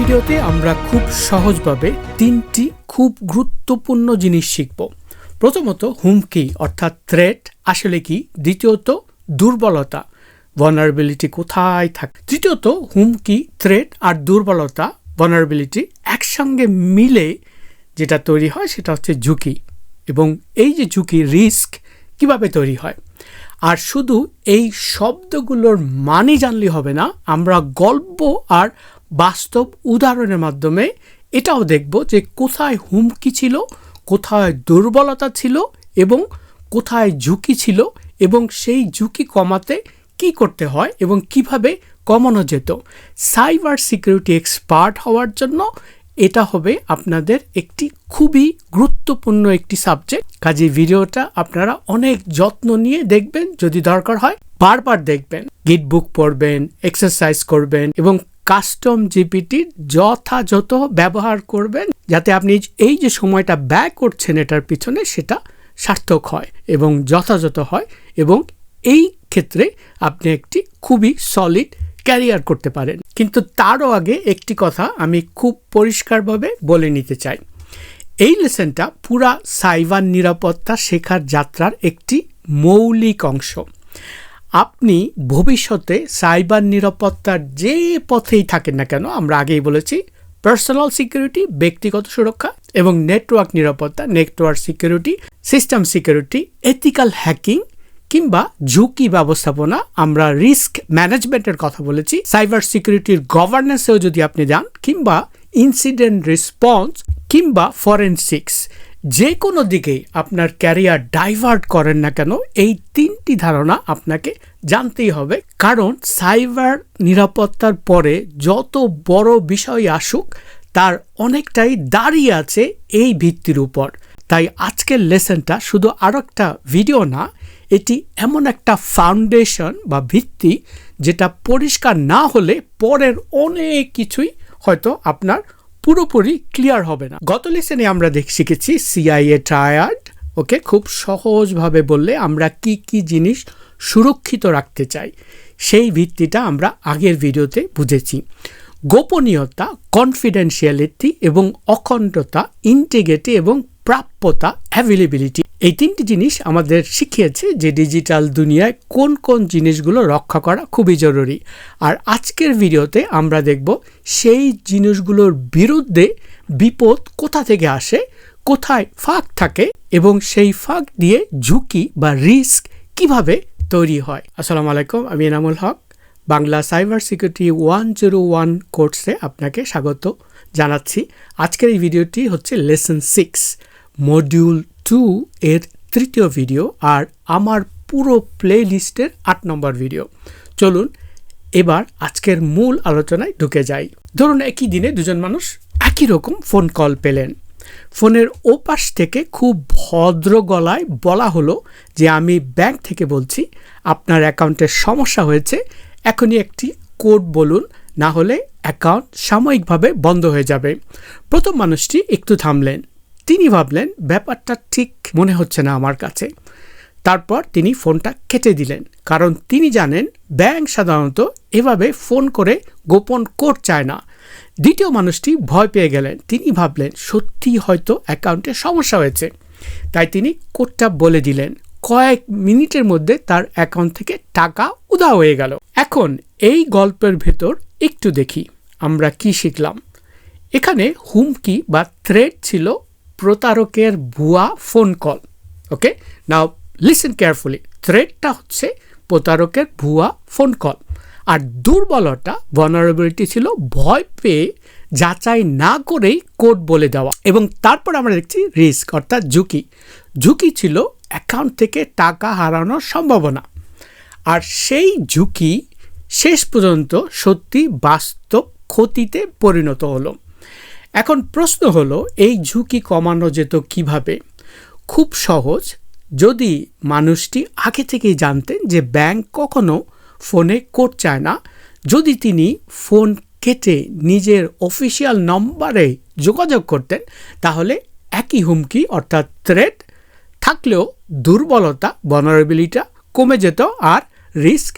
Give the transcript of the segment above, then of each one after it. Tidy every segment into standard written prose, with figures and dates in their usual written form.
ভিডিওতে আমরা খুব সহজভাবে তিনটি খুব গুরুত্বপূর্ণ জিনিস শিখব। প্রথমত হুমকি অর্থাৎ থ্রেট আসলে কি, দ্বিতীয়ত দুর্বলতা vulnerability কোথায় থাকে, তৃতীয়ত হুমকি থ্রেট আর দুর্বলতা vulnerability একসঙ্গে মিলে যেটা তৈরি হয় সেটা হচ্ছে ঝুঁকি, এবং এই যে ঝুঁকি রিস্ক কিভাবে তৈরি হয়। আর শুধু এই শব্দগুলোর মানে জানলে হবে না, আমরা গল্প আর বাস্তব উদাহরণের মাধ্যমে এটাও দেখব যে কোথায় হুমকি ছিল, কোথায় দুর্বলতা ছিল এবং কোথায় ঝুঁকি ছিল, এবং সেই ঝুঁকি কমাতে কি করতে হয় এবং কিভাবে কমানো যেত। সাইবার সিকিউরিটি এক্সপার্ট হওয়ার জন্য এটা হবে আপনাদের একটি খুবই গুরুত্বপূর্ণ একটি সাবজেক্ট। কাজে ভিডিওটা আপনারা অনেক যত্ন নিয়ে দেখবেন, যদি দরকার হয় বারবার দেখবেন, গিট বুক পড়বেন, এক্সারসাইজ করবেন এবং কাস্টম জিপিটির যথাযথ ব্যবহার করবেন, যাতে আপনি এই যে সময়টা ব্যয় করছেন এটার পিছনে সেটা সার্থক হয় এবং যথাযথ হয়, এবং এই ক্ষেত্রে আপনি একটি খুবই সলিড ক্যারিয়ার করতে পারেন। কিন্তু তারও আগে একটি কথা আমি খুব পরিষ্কারভাবে বলে নিতে চাই, এই লেসনটা পুরা সাইবার নিরাপত্তা শেখার যাত্রার একটি মৌলিক অংশ। আপনি ভবিষ্যতে সাইবার নিরাপত্তার যে পথেই থাকেন না কেন, আমরা আগেই বলেছি পার্সোনাল সিকিউরিটি ব্যক্তিগত সুরক্ষা এবং নেটওয়ার্ক নিরাপত্তা network security, system security, ethical hacking কিংবা ঝুঁকি ব্যবস্থাপনা, আমরা রিস্ক ম্যানেজমেন্টের কথা বলেছি, সাইবার সিকিউরিটির গভর্নেন্সেও যদি আপনি যান, কিংবা ইনসিডেন্ট রেসপন্স কিংবা ফরেনসিক্স, যে কোনো দিকেই আপনার ক্যারিয়ার ডাইভার্ট করেন না কেন, এই তিনটি ধারণা আপনাকে জানতেই হবে। কারণ সাইবার নিরাপত্তার পরে যত বড় বিষয় আসুক তার অনেকটাই দাঁড়িয়ে আছে এই ভিত্তির উপর। তাই আজকের লেসনটা শুধু আরো একটা ভিডিও না, এটি এমন একটা ফাউন্ডেশন বা ভিত্তি যেটা পরিষ্কার না হলে পরের অনেক কিছুই হয়তো আপনার পুরোপুরি ক্লিয়ার হবে না। গত লেসনে আমরা শিখেছি CIA ট্রায়াড। ওকে, খুব সহজভাবে বললে আমরা কি কি জিনিস সুরক্ষিত রাখতে চাই সেই ভিত্তিটা আমরা আগের ভিডিওতে বুঝেছি। গোপনীয়তা, কনফিডেন্সিয়ালিটি এবং অখণ্ডতা, ইন্টিগ্রিটি এবং প্রাপ্যতা, অ্যাভেলেবিলিটি, এই তিনটি জিনিস আমাদের শিখিয়েছে যে ডিজিটাল দুনিয়ায় কোন কোন জিনিসগুলো রক্ষা করা খুবই জরুরি। আর আজকের ভিডিওতে আমরা দেখব সেই জিনিসগুলোর বিরুদ্ধে বিপদ কোথা থেকে আসে, কোথায় ফাঁক থাকে এবং সেই ফাঁক দিয়ে ঝুঁকি বা রিস্ক কিভাবে তৈরি হয়। আসসালামু আলাইকুম, আমি এনামুল হক। বাংলা সাইবার সিকিউরিটি 101 কোর্সে আপনাকে স্বাগত জানাচ্ছি। আজকের এই ভিডিওটি হচ্ছে লেসন 6 মডিউল 2 এর তৃতীয় ভিডিও, আর আমার পুরো প্লে লিস্টের 8 নম্বর ভিডিও। চলুন এবার আজকের মূল আলোচনায় ঢুকে যাই। ধরুন একই দিনে দুজন মানুষ একই রকম ফোন কল পেলেন। ফোনের ওপাশ থেকে খুব ভদ্র গলায় বলা হলো যে আমি ব্যাংক থেকে বলছি, আপনার অ্যাকাউন্টের সমস্যা হয়েছে, এখনই একটি কোড বলুন, না হলে অ্যাকাউন্ট সাময়িকভাবে বন্ধ হয়ে যাবে। প্রথম মানুষটি একটু থামলেন, তিনি ভাবলেন ব্যাপারটা ঠিক মনে হচ্ছে না আমার কাছে। তারপর তিনি ফোনটা কেটে দিলেন, কারণ তিনি জানেন ব্যাংক সাধারণত এভাবে ফোন করে গোপন কোড চায় না। দ্বিতীয় মানুষটি ভয় পেয়ে গেলেন, তিনি ভাবলেন সত্যি হয়তো অ্যাকাউন্টে সমস্যা হয়েছে, তাই তিনি কোডটা বলে দিলেন। কয়েক মিনিটের মধ্যে তার অ্যাকাউন্ট থেকে টাকা উধাও হয়ে গেল। এখন এই গল্পের ভেতর একটু দেখি আমরা কি শিখলাম। এখানে হুমকি বা থ্রেট ছিল প্রতারকের ভুয়া ফোন কল। ওকে, নাও লিসেন কেয়ারফুলি। থ্রেটটা হচ্ছে প্রতারকের ভুয়া ফোন কল, আর দুর্বলতা vulnerability ছিল ভয় পেয়ে যাচাই না করেই কোড বলে দেওয়া। এবং তারপর আমরা দেখছি রিস্ক অর্থাৎ ঝুঁকি। ঝুঁকি ছিল অ্যাকাউন্ট থেকে টাকা হারানোর সম্ভাবনা, আর সেই ঝুঁকি শেষ পর্যন্ত সত্যি বাস্তব ক্ষতিতে পরিণত হলো। এখন প্রশ্ন হলো এই ঝুঁকি কমানো যেত কিভাবে? খুব সহজ, যদি মানুষটি আগে থেকেই জানতেন যে ব্যাংক কখনো ফোনে কোড চায় না, যদি তিনি ফোন কেটে নিজের অফিসিয়াল নম্বরে যোগাযোগ করতেন, তাহলে একই হুমকি অর্থাৎ থ্রেট থাকলেও দুর্বলতা vulnerability কমে যেত আর রিস্ক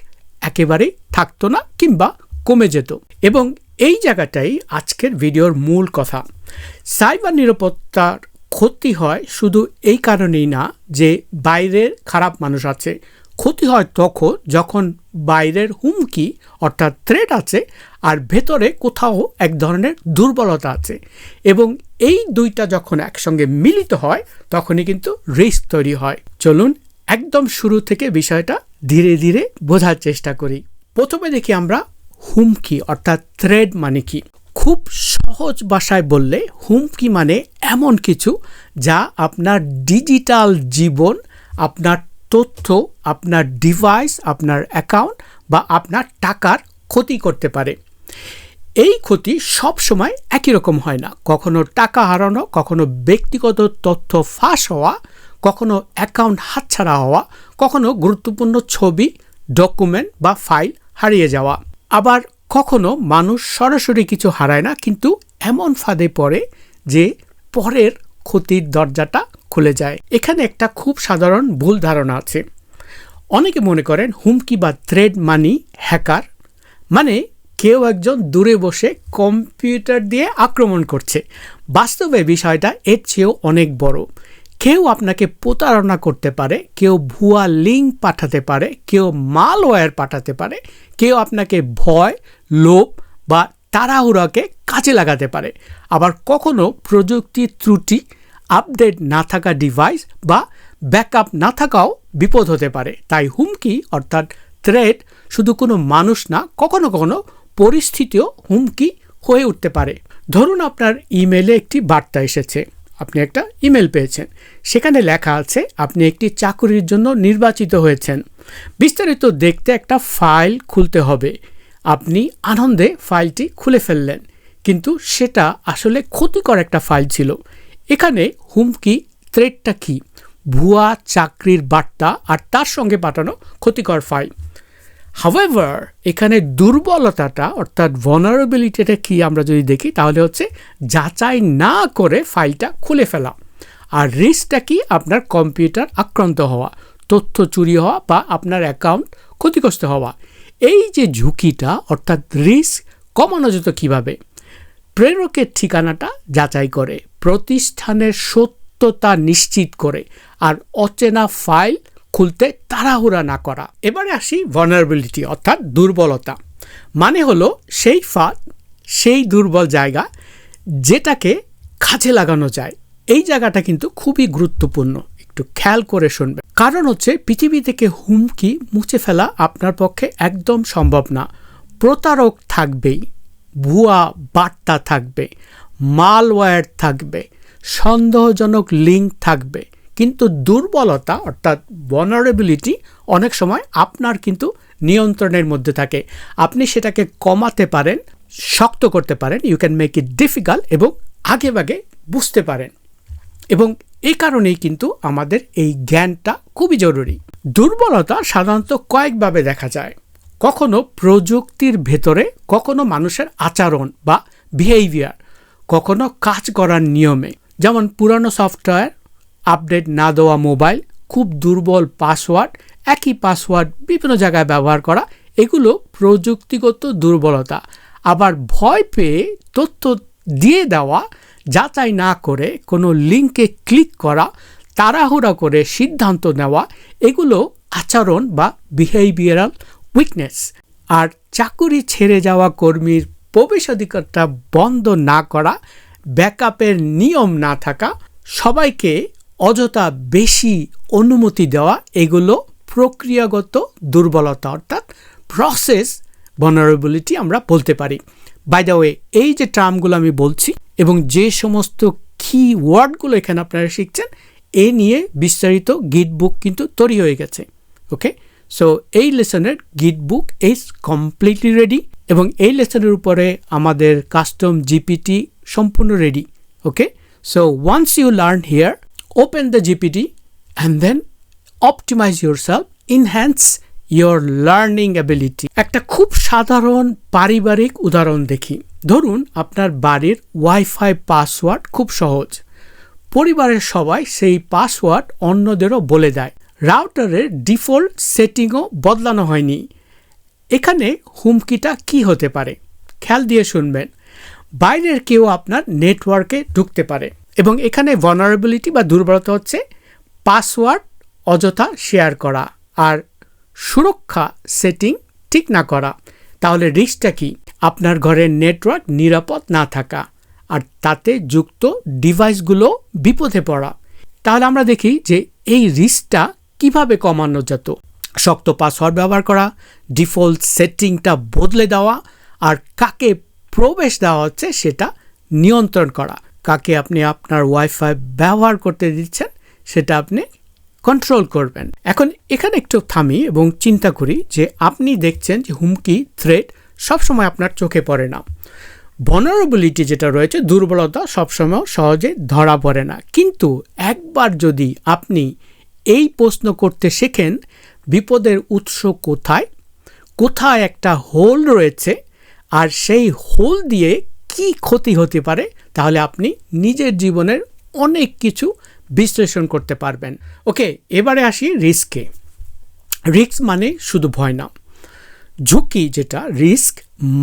একেবারেই থাকতো না কিংবা কমে যেত। এবং এই জায়গাটাই আজকের ভিডিওর মূল কথা। সাইবার নিরাপত্তার ক্ষতি হয় শুধু এই কারণেই না যে বাইরের খারাপ মানুষ আছে, ক্ষতি হয় তখন যখন বাইরের হুমকি অর্থাৎ থ্রেট আছে আর ভেতরে কোথাও এক ধরনের দুর্বলতা আছে, এবং এই দুইটা যখন একসঙ্গে মিলিত হয় তখনই কিন্তু রিস্ক তৈরি হয়। চলুন একদম শুরু থেকে বিষয়টা ধীরে ধীরে বোঝার চেষ্টা করি। প্রথমে দেখি আমরা হুমকি অর্থাৎ থ্রেট মানে কি। খুব সহজ ভাষায় বললে হুমকি মানে এমন কিছু যা আপনার ডিজিটাল জীবন, আপনার তথ্য, আপনার ডিভাইস, আপনার অ্যাকাউন্ট বা আপনার টাকার ক্ষতি করতে পারে। এই ক্ষতি সব সময় একই রকম হয় না। কখনো টাকা হারানো, কখনো ব্যক্তিগত তথ্য ফাঁস হওয়া, কখনো অ্যাকাউন্ট হাতছাড়া হওয়া, কখনো গুরুত্বপূর্ণ ছবি, ডকুমেন্ট বা ফাইল হারিয়ে যাওয়া। আবার কখনো মানুষ সরাসরি কিছু হারায় না, কিন্তু এমন ফাঁদে পড়ে যে পরের ক্ষতির দরজাটা খুলে যায়। এখানে একটা খুব সাধারণ ভুল ধারণা আছে। অনেকে মনে করেন হুমকি বা থ্রেট মানি হ্যাকার, মানে কেউ একজন দূরে বসে কম্পিউটার দিয়ে আক্রমণ করছে। বাস্তবে বিষয়টা এর চেয়েও অনেক বড়। কেউ আপনাকে প্রতারণা করতে পারে, কেউ ভুয়া লিঙ্ক পাঠাতে পারে, কেউ মালওয়্যার পাঠাতে পারে, কেউ আপনাকে ভয়, লোভ বা তাড়াহুড়াকে কাজে লাগাতে পারে। আবার কখনো প্রযুক্তির ত্রুটি, আপডেট না থাকা ডিভাইস বা ব্যাকআপ না থাকাও বিপদ হতে পারে। তাই হুমকি অর্থাৎ থ্রেট শুধু কোনো মানুষ না, কখনো কখনো পরিস্থিতিও হুমকি হয়ে উঠতে পারে। ধরুন আপনার ইমেলে একটি বার্তা এসেছে, আপনি একটা ইমেল পেয়েছেন, সেখানে লেখা আছে আপনি একটি চাকরির জন্য নির্বাচিত হয়েছেন। বিস্তারিত দেখতে একটা ফাইল খুলতে হবে। আপনি আনন্দে ফাইলটি খুলে ফেললেন, কিন্তু সেটা আসলে ক্ষতিকর একটা ফাইল ছিল। এখানে হুমকি থ্রেটটা কি? ভুয়া চাকরির বার্তা আর তার সঙ্গে পাঠানো ক্ষতিকর ফাইল। হাউএভার এখানে দুর্বলতাটা অর্থাৎ ভালনারেবিলিটিটা কি আমরা যদি দেখি তাহলে হচ্ছে যাচাই না করে ফাইলটা খুলে ফেলা। আর রিস্কটা কি? আপনার কম্পিউটার আক্রান্ত হওয়া, তথ্য চুরি হওয়া বা আপনার অ্যাকাউন্ট ক্ষতিগ্রস্ত হওয়া। এই যে ঝুঁকিটা অর্থাৎ রিস্ক কমানো যেত কীভাবে? প্রেরকের ঠিকানাটা যাচাই করে, প্রতিষ্ঠানের সত্যতা নিশ্চিত করে, আর অচেনা ফাইল খুলতে তাড়াহুড়া না করা। এবারে আসি ভালনারেবিলিটি অর্থাৎ দুর্বলতা। মানে হলো সেই ফাঁদ, সেই দুর্বল জায়গা যেটাকে কাজে লাগানো যায়। এই জায়গাটা কিন্তু খুবই গুরুত্বপূর্ণ, একটু খেয়াল করে শুনবে। কারণ হচ্ছে পৃথিবী থেকে হুমকি মুছে ফেলা আপনার পক্ষে একদম সম্ভব না। প্রতারক থাকবেই, ভুয়া বার্তা থাকবে, মালওয়্যার থাকবে, সন্দেহজনক লিঙ্ক থাকবে, কিন্তু দুর্বলতা অর্থাৎ ভালনারেবিলিটি অনেক সময় আপনার কিন্তু নিয়ন্ত্রণের মধ্যে থাকে। আপনি সেটাকে কমাতে পারেন, শক্ত করতে পারেন, you can make it difficult, এবং আগে ভাগে বুঝতে পারেন। এবং এই কারণেই কিন্তু আমাদের এই জ্ঞানটা খুবই জরুরি। দুর্বলতা সাধারণত কয়েকভাবে দেখা যায়। কখনো প্রযুক্তির ভেতরে, কখনো মানুষের আচরণ বা বিহেভিয়ার, কখনো কাজ করার নিয়মে, যেমন পুরানো সফটওয়্যার, আপডেট না দেওয়া মোবাইল, খুব দুর্বল পাসওয়ার্ড, একই পাসওয়ার্ড বিভিন্ন জায়গায় ব্যবহার করা, এগুলো প্রযুক্তিগত দুর্বলতা। আবার ভয় পেয়ে তথ্য দিয়ে দেওয়া, যাচাই না করে কোনো লিঙ্কে ক্লিক করা, তাড়াহুড়া করে সিদ্ধান্ত নেওয়া, এগুলো আচরণ বা বিহেভিয়ারাল উইকনেস। আর চাকুরি ছেড়ে যাওয়া কর্মীর প্রবেশাধিকারটা বন্ধ না করা, ব্যাকআপের নিয়ম না থাকা, সবাইকে অযথা বেশি অনুমতি দেওয়া, এগুলো প্রক্রিয়াগত দুর্বলতা অর্থাৎ প্রসেস ভালনারেবিলিটি আমরা বলতে পারি। বাই দ্য ওয়ে, এই যে টার্মগুলো আমি বলছি এবং যে সমস্ত কি ওয়ার্ডগুলো এখানে আপনারা শিখছেন, এ নিয়ে বিস্তারিত গিট বুক কিন্তু তৈরি হয়ে গেছে। ওকে, সো এই লেসনের গিট বুক ইজ কমপ্লিটলি রেডি, এবং এই লেসনের উপরে আমাদের কাস্টম জিপিটি সম্পূর্ণ ready. Okay, so once you learn here, open the GPT and then optimize yourself, enhance your learning ability. একটা খুব সাধারণ পারিবারিক উদাহরণ দেখি। ধরুন আপনার বাড়ির ওয়াইফাই পাসওয়ার্ড খুব সহজ, পরিবারের সবাই সেই পাসওয়ার্ড অন্যদেরও বলে দেয়, রাউটারের ডিফল্ট সেটিংও বদলানো হয়নি। এখানে হুমকিটা কি হতে পারে? খেয়াল দিয়ে শুনবেন, বাইরের কেউ আপনার নেটওয়ার্কে ঢুকতে পারে এবং এখানে ভালনারেবিলিটি বা দুর্বলতা হচ্ছে পাসওয়ার্ড অযথা শেয়ার করা আর সুরক্ষা সেটিং ঠিক না করা। তাহলে রিস্কটা কি? আপনার ঘরের নেটওয়ার্ক নিরাপদ না থাকা আর তাতে যুক্ত ডিভাইসগুলো বিপদে পড়া। তাহলে আমরা দেখি যে এই রিস্কটা কিভাবে কমানো যেত। শক্ত পাসওয়ার্ড ব্যবহার করা, ডিফল্ট সেটিংটা বদলে দেওয়া আর কাকে প্রবেশ দেওয়া হচ্ছে সেটা নিয়ন্ত্রণ করা। কাকে আপনি আপনার ওয়াইফাই ব্যবহার করতে দিচ্ছেন সেটা আপনি কন্ট্রোল করবেন। এখন এখানে একটু থামি এবং চিন্তা করি যে আপনি দেখছেন যে হুমকি, থ্রেট সবসময় আপনার চোখে পড়ে না। ভালনারেবিলিটি যেটা রয়েছে, দুর্বলতা সবসময় সহজে ধরা পড়ে না। কিন্তু একবার যদি আপনি এই প্রশ্ন করতে শেখেন বিপদের উৎস কোথায়, কোথায় একটা হোল রয়েছে আর সেই হোল দিয়ে কি ক্ষতি হতে পারে, তাহলে আপনি নিজের জীবনের অনেক কিছু বিশ্লেষণ করতে পারবেন। ওকে, এবারে আসি রিস্কে। রিস্ক মানে শুধু ভয় না, ঝুঁকি যেটা রিস্ক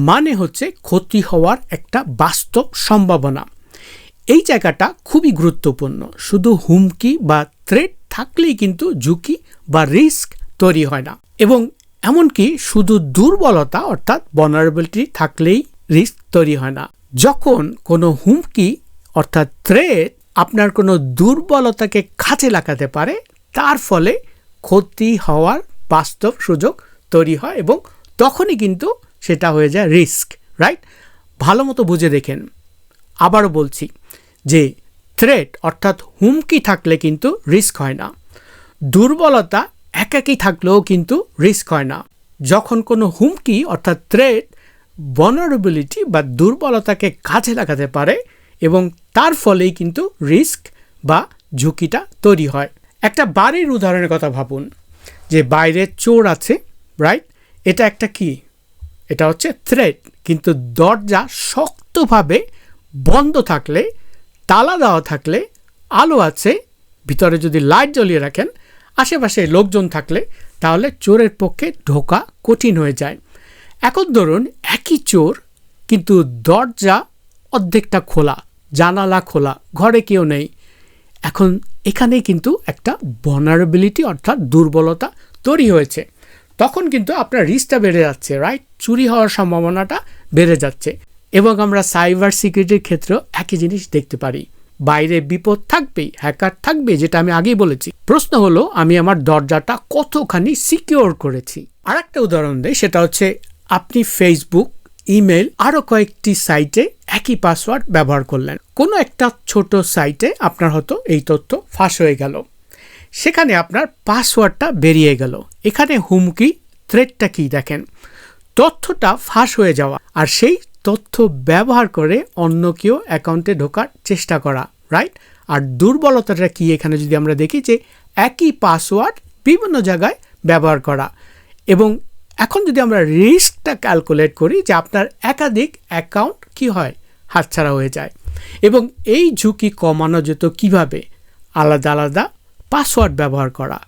মানে হচ্ছে ক্ষতি হওয়ার একটা বাস্তব সম্ভাবনা। এই জায়গাটা খুবই গুরুত্বপূর্ণ। শুধু হুমকি বা থ্রেট থাকলেই কিন্তু ঝুঁকি বা রিস্ক তৈরি হয় না, এবং এমনকি শুধু দুর্বলতা অর্থাৎ ভালনারেবিলিটি থাকলেই রিস্ক তৈরি হয় না। যখন কোনো হুমকি অর্থাৎ থ্রেট আপনার কোনো দুর্বলতাকে কাজে লাগাতে পারে, তার ফলে ক্ষতি হওয়ার বাস্তব সুযোগ তৈরি হয় এবং তখনই কিন্তু সেটা হয়ে যায় রিস্ক, রাইট? ভালো মতো বুঝে দেখেন। আবারও বলছি যে থ্রেট অর্থাৎ হুমকি থাকলে কিন্তু রিস্ক হয় না, দুর্বলতা একাকী থাকলেও কিন্তু রিস্ক হয় না। যখন কোনো হুমকি অর্থাৎ থ্রেট ভালনারেবিলিটি বা দুর্বলতাকে কাজে লাগাতে পারে এবং তার ফলেই কিন্তু রিস্ক বা ঝুঁকিটা তৈরি হয়। একটা বাড়ির উদাহরণের কথা ভাবুন, যে বাইরে চোর আছে, রাইট? এটা একটা কি? এটা হচ্ছে থ্রেট। কিন্তু দরজা শক্তভাবে বন্ধ থাকলে, তালা দেওয়া থাকলে, আলো আছে, ভিতরে যদি লাইট জ্বলিয়ে রাখেন, আশেপাশে লোকজন থাকলে, তাহলে চোরের পক্ষে ঢোকা কঠিন হয়ে যায়। এখন ধরুন একই চোর, কিন্তু দরজা অর্ধেকটা খোলা, জানালা খোলা, ঘরে কেউ নেই। এখন এখানেই কিন্তু একটা ভালনারেবিলিটি অর্থাৎ দুর্বলতা তৈরি হয়েছে। তখন কিন্তু আপনার রিস্কটা বেড়ে যাচ্ছে, রাইট? চুরি হওয়ার সম্ভাবনাটা বেড়ে যাচ্ছে। এবং আমরা সাইবার সিকিউরিটির ক্ষেত্রেও একই জিনিস দেখতে পারি। বাইরে বিপদ থাকবেই, হ্যাকার থাকবে, যেটা আমি আগেই বলেছি। প্রশ্ন হলো আমি আমার দরজাটা কতখানি সিকিউর করেছি। আর একটা উদাহরণ দেই, সেটা হচ্ছে আপনি ফেসবুক, ইমেল, আরও কয়েকটি সাইটে একই পাসওয়ার্ড ব্যবহার করলেন। কোনো একটা ছোট সাইটে আপনার হয়তো এই তথ্য ফাঁস হয়ে গেল, সেখানে আপনার পাসওয়ার্ডটা বেরিয়ে গেল। এখানে হুমকি, থ্রেটটা কি দেখেন? তথ্যটা ফাঁস হয়ে যাওয়া আর সেই তথ্য ব্যবহার করে অন্য কেউ অ্যাকাউন্টে ঢোকার চেষ্টা করা, রাইট? আর দুর্বলতাটা কি এখানে যদি আমরা দেখি, যে একই পাসওয়ার্ড বিভিন্ন জায়গায় ব্যবহার করা। এবং এখন যদি আমরা রিস্কটা ক্যালকুলেট করি, যে আপনার একাধিক অ্যাকাউন্ট কি হয়, হাতছাড়া হয়ে যায়। এবং এই ঝুঁকি কমানো যেত কিভাবে? আলাদা আলাদা পাসওয়ার্ড ব্যবহার করা,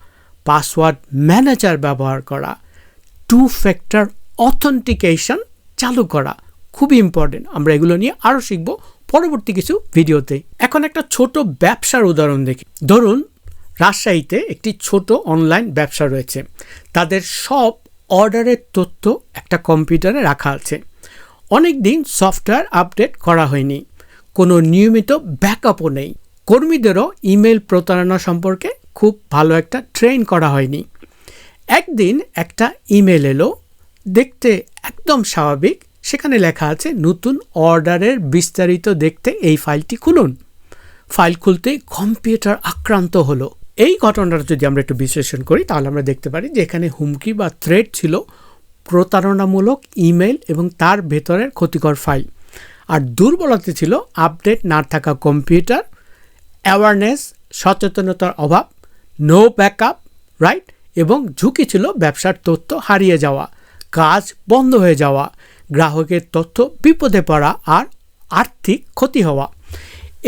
পাসওয়ার্ড ম্যানেজার ব্যবহার করা, 2 ফ্যাক্টর অথেন্টিকেশন চালু করা, খুবই ইম্পর্টেন্ট। আমরা এগুলো নিয়ে আরও শিখব পরবর্তী কিছু ভিডিওতে। এখন একটা ছোট ব্যবসার উদাহরণ দেখি। ধরুন রাজশাহীতে একটি ছোট অনলাইন ব্যবসা রয়েছে। তাদের সব অর্ডারের তথ্য একটা কম্পিউটারে রাখা আছে। অনেক দিন সফটওয়্যার আপডেট করা হয়নি, কোনো নিয়মিত ব্যাকআপও নেই, কর্মীদেরও ইমেল প্রতারণা সম্পর্কে খুব ভালো একটা ট্রেন করা হয়নি। একদিন একটা ইমেল এলো, দেখতে একদম স্বাভাবিক। সেখানে লেখা আছে নতুন অর্ডারের বিস্তারিত দেখতে এই ফাইলটি খুলুন। ফাইল খুলতেই কম্পিউটার আক্রান্ত হলো। এই ঘটনাটা যদি আমরা একটু বিশ্লেষণ করি, তাহলে আমরা দেখতে পারি যে এখানে হুমকি বা থ্রেট ছিল প্রতারণামূলক ইমেল এবং তার ভেতরের ক্ষতিকর ফাইল। আর দুর্বলতা ছিল আপডেট না থাকা কম্পিউটার, অ্যাওয়ারনেস, সচেতনতার অভাব, নো ব্যাকআপ, রাইট? এবং ঝুঁকি ছিল ব্যবসার তথ্য হারিয়ে যাওয়া, কাজ বন্ধ হয়ে যাওয়া, গ্রাহকের তথ্য বিপদে পড়া আর আর্থিক ক্ষতি হওয়া।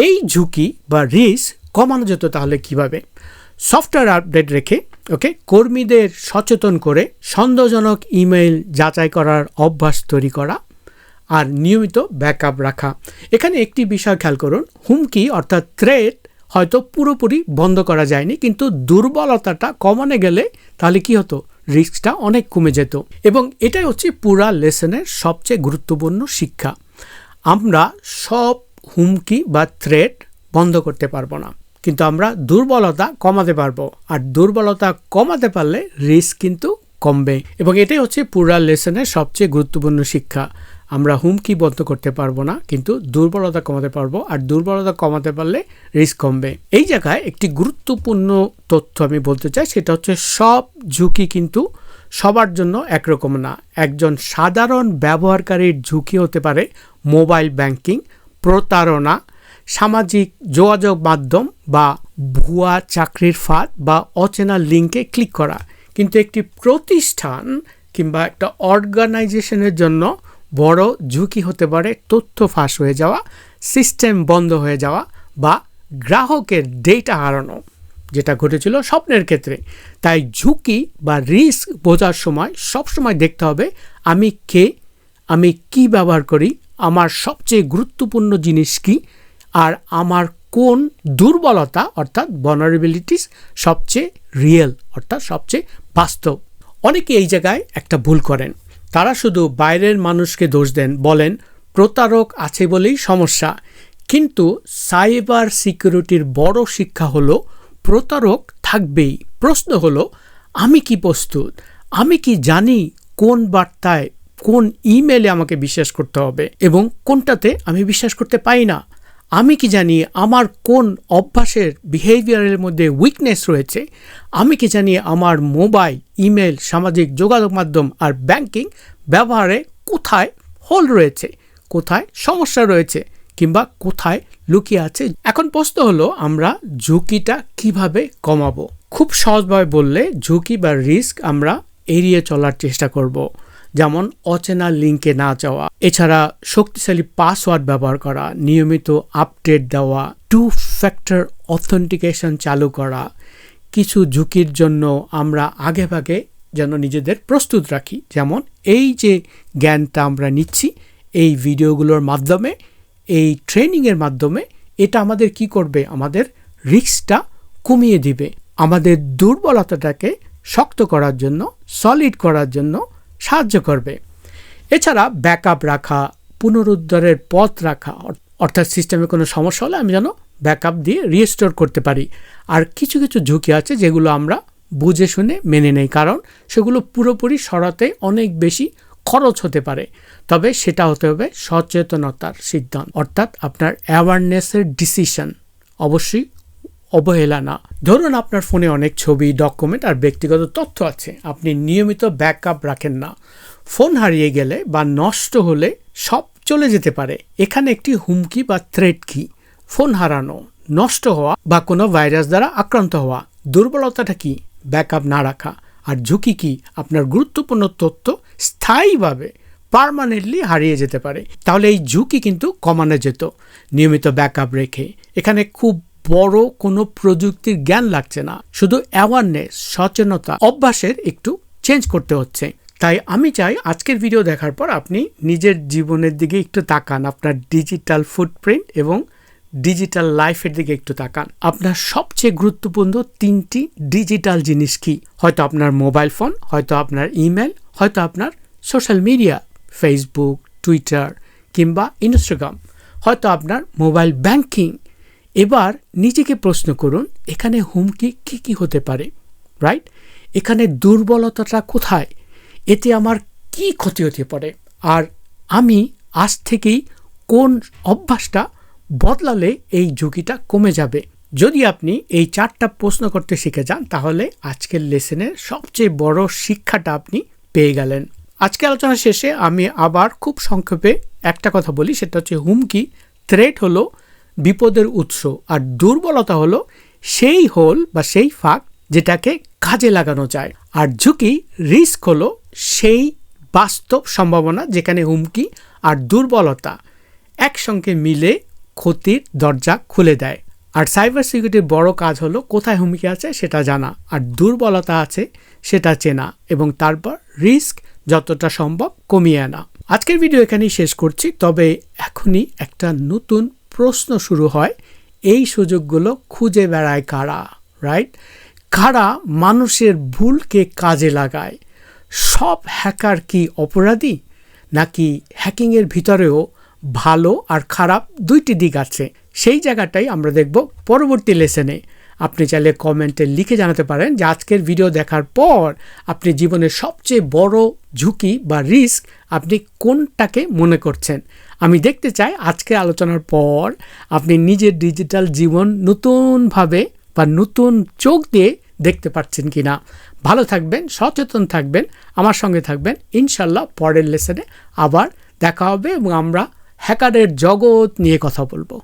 এই ঝুঁকি বা রিস্ক কমানো যেত তাহলে কিভাবে? সফটওয়্যার আপডেট রেখে, ওকে, কর্মীদের সচেতন করে, সন্দেহজনক ইমেইল যাচাই করার অভ্যাস তৈরি করা, আর নিয়মিত ব্যাকআপ রাখা। এখানে একটি বিষয় খেয়াল করুন, হুমকি অর্থাৎ থ্রেট হয়তো পুরোপুরি বন্ধ করা যায়নি, কিন্তু দুর্বলতাটা কমানো গেলে তাহলে কি হতো, রিস্কটা অনেক কমে যেত। এবং এটাই হচ্ছে পুরা লেসনের সবচেয়ে গুরুত্বপূর্ণ শিক্ষা। আমরা সব হুমকি বা থ্রেট বন্ধ করতে পারবো না, কিন্তু আমরা দুর্বলতা কমাতে পারবো, আর দুর্বলতা কমাতে পারলে রিস্ক কিন্তু কমবে। এবং এটাই হচ্ছে পুরা লেসনের সবচেয়ে গুরুত্বপূর্ণ শিক্ষা। আমরা হুমকি বন্ধ করতে পারবো না, কিন্তু দুর্বলতা কমাতে পারবো, আর দুর্বলতা কমাতে পারলে রিস্ক কমবে। এই জায়গায় একটি গুরুত্বপূর্ণ তথ্য আমি বলতে চাই, সেটা হচ্ছে সব ঝুঁকি কিন্তু সবার জন্য একরকম না। একজন সাধারণ ব্যবহারকারীর ঝুঁকি হতে পারে মোবাইল ব্যাংকিং, প্রতারণা, সামাজিক যোগাযোগ মাধ্যম বা ভুয়া চাকরির ফাঁদ বা অচেনা লিঙ্কে ক্লিক করা। কিন্তু একটি প্রতিষ্ঠান কিংবা একটা অর্গানাইজেশনের জন্য বড় ঝুঁকি হতে পারে তথ্য ফাঁস হয়ে যাওয়া, সিস্টেম বন্ধ হয়ে যাওয়া বা গ্রাহকের ডেটা হারানো, যেটা ঘটেছিল স্বপ্নের ক্ষেত্রে। তাই ঝুঁকি বা রিস্ক বোঝার সময় সবসময় দেখতে হবে আমি কে, আমি কি ব্যবহার করি, আমার সবচেয়ে গুরুত্বপূর্ণ জিনিস কি, আর আমার কোন দুর্বলতা অর্থাৎ vulnerabilities সবচেয়ে রিয়েল অর্থাৎ সবচেয়ে বাস্তব। অনেকে এই জায়গায় একটা ভুল করেন, তারা শুধু বাইরের মানুষকে দোষ দেন, বলেন প্রতারক আছে বলেই সমস্যা। কিন্তু সাইবার সিকিউরিটির বড় শিক্ষা হলো প্রতারক থাকবেই। প্রশ্ন হলো আমি কি প্রস্তুত, আমি কি জানি কোন বার্তায়, কোন ইমেলে আমাকে বিশ্বাস করতে হবে এবং কোনটাতে আমি বিশ্বাস করতে পাই না। আমি কি জানি আমার কোন অভ্যাসের বিহেভিয়ারের মধ্যে উইকনেস রয়েছে। আমি কি জানি আমার মোবাইল, ইমেল, সামাজিক যোগাযোগ মাধ্যম আর ব্যাংকিং ব্যবহারে কোথায় হোল রয়েছে, কোথায় সমস্যা রয়েছে কিংবা কোথায় লুকিয়ে আছে। এখন প্রশ্ন হলো আমরা ঝুঁকিটা কিভাবে কমাবো। খুব সহজভাবে বললে ঝুঁকি বা রিস্ক আমরা এড়িয়ে চলার চেষ্টা করব। যেমন অচেনা লিঙ্কে না যাওয়া, এছাড়া শক্তিশালী পাসওয়ার্ড ব্যবহার করা, নিয়মিত আপডেট দেওয়া, 2 ফ্যাক্টর অথেন্টিকেশন চালু করা। কিছু ঝুঁকির জন্য আমরা আগেভাগে যেন নিজেদের প্রস্তুত রাখি। যেমন এই যে জ্ঞানটা আমরা নিচ্ছি এই ভিডিওগুলোর মাধ্যমে, এই ট্রেনিংয়ের মাধ্যমে, এটা আমাদের কি করবে, আমাদের রিস্কটা কমিয়ে দিবে, আমাদের দুর্বলতাটাকে শক্ত করার জন্য, সলিড করার জন্য সাহায্য করবে। এছাড়া ব্যাকআপ রাখা, পুনরুদ্ধারের পথ রাখা, অর্থাৎ সিস্টেমে কোনো সমস্যা হলে আমি যেন ব্যাকআপ দিয়ে রিস্টোর করতে পারি। আর কিছু কিছু ঝুঁকি আছে যেগুলো আমরা বুঝে শুনে মেনে নেই, কারণ সেগুলো পুরোপুরি সরাতে অনেক বেশি খরচ হতে পারে। তবে সেটা হতে হবে সচেতনতার সিদ্ধান্ত, অর্থাৎ আপনার অ্যাওয়ারনেসের ডিসিশন, অবশ্যই অবহেলা না। ধরুন আপনার ফোনে অনেক ছবি, ডকুমেন্ট আর ব্যক্তিগত তথ্য আছে, আপনি নিয়মিত ব্যাকআপ রাখেন না। ফোন হারিয়ে গেলে বা নষ্ট হলে সব চলে যেতে পারে। এখানে একটি হুমকি বা থ্রেট কি, ফোন হারানো, নষ্ট হওয়া বা কোনো ভাইরাস দ্বারা আক্রান্ত হওয়া। দুর্বলতাটা কি, ব্যাকআপ না রাখা। আর ঝুঁকি কি, আপনার গুরুত্বপূর্ণ তথ্য স্থায়ীভাবে পার্মানেন্টলি হারিয়ে যেতে পারে। তাহলে এই ঝুঁকি কিন্তু কমানো যেত নিয়মিত ব্যাকআপ রেখে। এখানে খুব বড় কোনো প্রযুক্তির জ্ঞান লাগছে না, শুধু অ্যাওয়ারনেস, সচেতনতা, অভ্যাসের একটু চেঞ্জ করতে হচ্ছে। তাই আমি চাই আজকের ভিডিও দেখার পর আপনি নিজের জীবনের দিকে একটু তাকান, আপনার ডিজিটাল ফুটপ্রিন্ট এবং ডিজিটাল লাইফের দিকে একটু তাকান। আপনার সবচেয়ে গুরুত্বপূর্ণ 3টি ডিজিটাল জিনিস কি? হয়তো আপনার মোবাইল ফোন, হয়তো আপনার ইমেল, হয়তো আপনার সোশ্যাল মিডিয়া, ফেসবুক, টুইটার কিংবা ইনস্টাগ্রাম, হয়তো আপনার মোবাইল ব্যাংকিং। এবার নিজেকে প্রশ্ন করুন, এখানে হুমকি কি কি হতে পারে, রাইট? এখানে দুর্বলতাটা কোথায়, এতে আমার কি ক্ষতি হতে পারে, আর আমি আজ থেকেই কোন অভ্যাসটা বদলালে এই ঝুঁকিটা কমে যাবে। যদি আপনি এই 4টা প্রশ্ন করতে শিখে যান, তাহলে আজকের লেসনের সবচেয়ে বড় শিক্ষাটা আপনি পেয়ে গেলেন। আজকে আলোচনা শেষে আমি আবার খুব সংক্ষেপে একটা কথা বলি, সেটা হচ্ছে হুমকি, থ্রেট হলো বিপদের উৎস, আর দুর্বলতা হলো সেই হোল বা সেই ফাঁক যেটাকে কাজে লাগানো যায়। আর ঝুঁকি, রিস্ক হলো সেই বাস্তব সম্ভাবনা যেখানে হুমকি আর দুর্বলতা একসঙ্গে মিলে ক্ষতির দরজা খুলে দেয়। আর সাইবার সিকিউরিটির বড় কাজ হলো কোথায় হুমকি আছে সেটা জানা, আর দুর্বলতা আছে সেটা চেনা, এবং তারপর রিস্ক যতটা সম্ভব কমিয়ে আনা। আজকের ভিডিও এখানেই শেষ করছি, তবে এখনই একটা নতুন প্রশ্ন শুরু হয়, এই সুযোগগুলো খুঁজে বেড়ায় কারা, রাইট? কারা মানুষের ভুলকে কাজে লাগায়? সব হ্যাকার কি অপরাধী, নাকি হ্যাকিংয়ের ভিতরেও ভালো আর খারাপ দুইটি দিক আছে? সেই জায়গাটাই আমরা দেখব পরবর্তী লেসনে। আপনি চাইলে কমেন্টে লিখে জানাতে পারেন যে আজকের ভিডিও দেখার পর আপনি জীবনের সবচেয়ে বড় ঝুঁকি বা রিস্ক আপনি কোনটাকে মনে করছেন। আমি দেখতে চাই আজকের আলোচনার পর আপনি নিজের ডিজিটাল জীবন নতুনভাবে বা নতুন চোখ দিয়ে দেখতে পাচ্ছেন কিনা। ভালো থাকবেন, সচেতন থাকবেন, আমার সঙ্গে থাকবেন। ইনশাল্লাহ পরের লেসনে আবার দেখা হবে এবং আমরা হ্যাকারের জগৎ নিয়ে কথা বলবো।